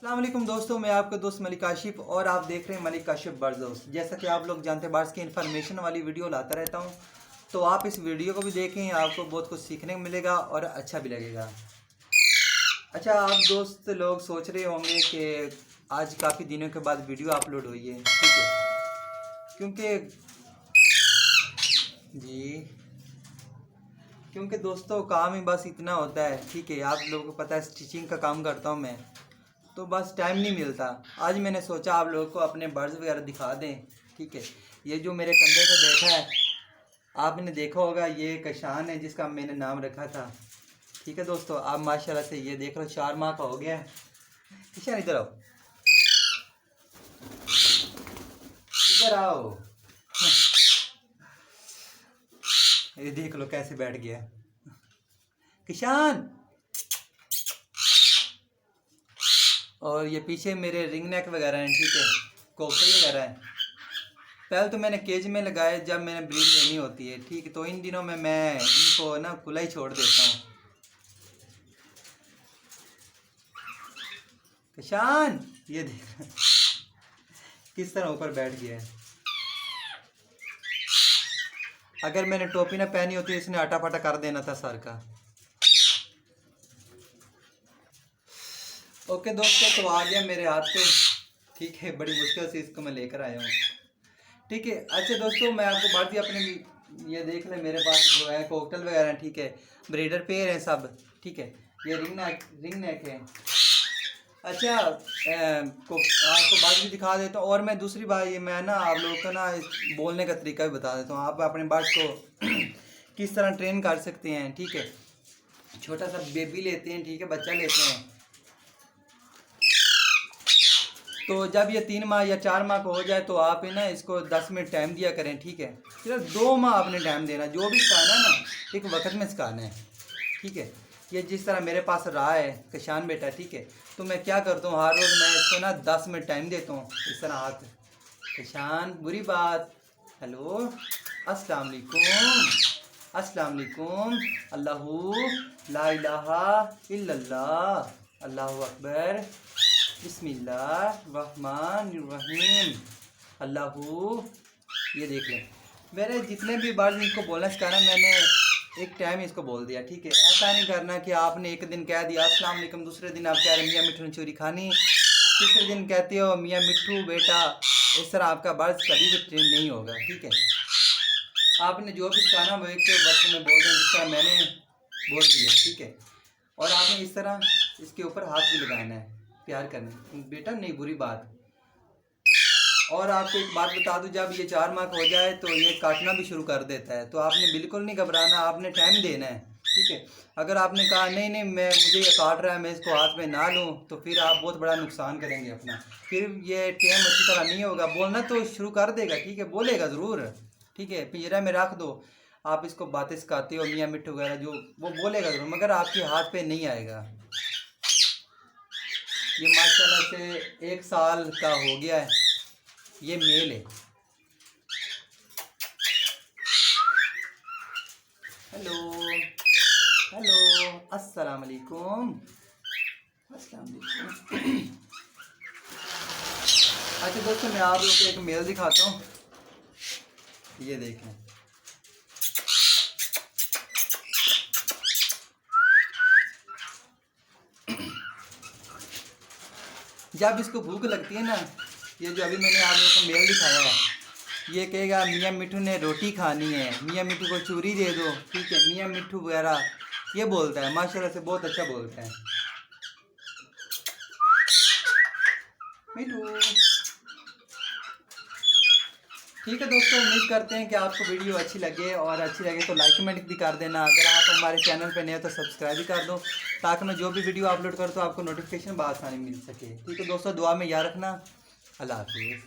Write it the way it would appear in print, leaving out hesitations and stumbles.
अस्सलाम वालेकुम दोस्तों, मैं आपका दोस्त मलिक काशिफ और आप देख रहे हैं मलिक काशिफ बर्ड्स दोस्त। जैसा कि आप लोग जानते हैं, बर्ड्स की इन्फॉर्मेशन वाली वीडियो लाता रहता हूं, तो आप इस वीडियो को भी देखें, आपको बहुत कुछ सीखने को मिलेगा और अच्छा भी लगेगा। अच्छा, आप दोस्त लोग सोच रहे होंगे कि आज काफ़ी दिनों के बाद वीडियो अपलोड हुई है, ठीक है, क्योंकि जी क्योंकि दोस्तों काम ही बस इतना होता है, ठीक है। आप लोगों को पता है स्टिचिंग का काम करता हूँ मैं, तो बस टाइम नहीं मिलता। आज मैंने सोचा आप लोगों को अपने बर्ड्स वगैरह दिखा दें, ठीक है। ये जो मेरे कंधे पे बैठा है, आपने देखा होगा, ये कशान है जिसका मैंने नाम रखा था, ठीक है दोस्तों। आप माशाल्लाह से ये देख लो 4 माह का हो गया है। कशान इधर आओ, इधर आओ। ये देख लो कैसे बैठ गया किशान। और ये पीछे मेरे रिंग नेक वगैरह हैं, ठीक है, कोकल वगैरह हैं। पहले तो मैंने केज में लगाए जब मैंने ब्रीड लेनी होती है, ठीक है, तो इन दिनों में मैं इनको ना खुला ही छोड़ देता हूँ। किशान ये देख किस तरह ऊपर बैठ गया है। अगर मैंने टोपी ना पहनी होती इसने आटा फाटा कर देना था सर का। ओके दोस्तों, तो आ गया मेरे हाथ पे, ठीक है, बड़ी मुश्किल से इसको मैं लेकर आया हूँ, ठीक है। अच्छा दोस्तों, मैं आपको बात ही अपने ये देख लें, मेरे पास जो है कोकटल वगैरह हैं, ठीक है, ब्रीडर पेयर हैं सब, ठीक है। ये रिंग नेक है। अच्छा, आपको बात भी दिखा देता हूँ, और मैं दूसरी बात ये मैं ना आप लोगों को ना बोलने का तरीका भी बता देता हूँ। आप अपने बर्ड को किस तरह ट्रेन कर सकते हैं, ठीक है। छोटा सा बेबी लेते हैं, ठीक है, बच्चा लेते हैं, तो जब ये 3 माह या 4 माह का हो जाए तो आप ना इसको 10 मिनट टाइम दिया करें, ठीक है। सिर्फ 2 माह आपने टाइम देना, जो भी सिखाना है ना एक वक्त में सिखाना है, ठीक है। ये जिस तरह मेरे पास रहा है किशान बेटा, ठीक है, तो मैं क्या करता हूँ, हर रोज़ मैं इसको ना 10 मिनट टाइम देता हूँ, इस तरह हाथ। किशान बुरी बात, हेलो, अस्सलाम वालेकुम, अस्सलाम वालेकुम, अल्लाहू ला इलाहा इल्लल्लाह, अल्लाहू अकबर, बिस्मिल्लाहिर्रहमानिर्रहीम, अल्लाहू। ये देख लें, मेरे जितने भी बार इनको बोलना सिखाना, मैंने एक टाइम इसको बोल दिया, ठीक है। ऐसा नहीं करना कि आपने एक दिन कह दिया अस्सलाम वालेकुम, दूसरे दिन आप कह रहे मियाँ मिट्ठू ने चूरी खानी, तीसरे दिन कहते हो मियाँ मिट्ठू बेटा। इस तरह आपका बर्ड कभी भी ट्रेन नहीं होगा, ठीक है। आपने जो भी सिखाना वो एक वक्त में बोल दें, जिस तरह मैंने बोल दिया, ठीक है। और आपने इस तरह इसके ऊपर हाथ भी लगाना है, प्यार करना बेटा, नहीं बुरी बात। और आपको एक बात बता दूं, जब ये 4 माह का हो जाए तो ये काटना भी शुरू कर देता है, तो आपने बिल्कुल नहीं घबराना, आपने टाइम देना है, ठीक है। अगर आपने कहा नहीं नहीं मुझे ये काट रहा है, मैं इसको हाथ में ना लूँ, तो फिर आप बहुत बड़ा नुकसान करेंगे अपना, फिर ये टाइम अच्छी तरह नहीं होगा। बोलना तो शुरू कर देगा, ठीक है, बोलेगा ज़रूर, ठीक है। पिंजरा में रख दो, आप इसको बातें सिखाते हो मियाँ मिट्ठू वगैरह, जो वो बोलेगा ज़रूर, मगर आपके हाथ पे नहीं आएगा। ये माशाल्लाह से 1 साल का हो गया है, ये मेल है। हेलो हेलो, अस्सलाम वालेकुम, अस्सलाम वालेकुम। अच्छा दोस्तों, मैं आप लोगों को एक मेल दिखाता हूँ, ये देखें। जब इसको भूख लगती है ना, ये जो अभी मैंने आप लोगों को मेल दिखाया है, ये कहेगा मियाँ मिट्ठू ने रोटी खानी है, मियाँ मिट्ठू को चूरी दे दो, ठीक है, मियाँ मिट्ठू वगैरह ये बोलता है। माशाल्लाह से बहुत अच्छा बोलता है मिट्ठू। ठीक है दोस्तों, उम्मीद करते हैं कि आपको वीडियो अच्छी लगे, और अच्छी लगे तो लाइक कमेंट भी कर देना। अगर आप हमारे चैनल पे नए हो तो सब्सक्राइब भी कर दो, ताकि मैं जो भी वीडियो अपलोड करूँ तो आपको नोटिफिकेशन बआसानी मिल सके, ठीक है दोस्तों। दुआ में याद रखना, अल्लाह हाफिज़।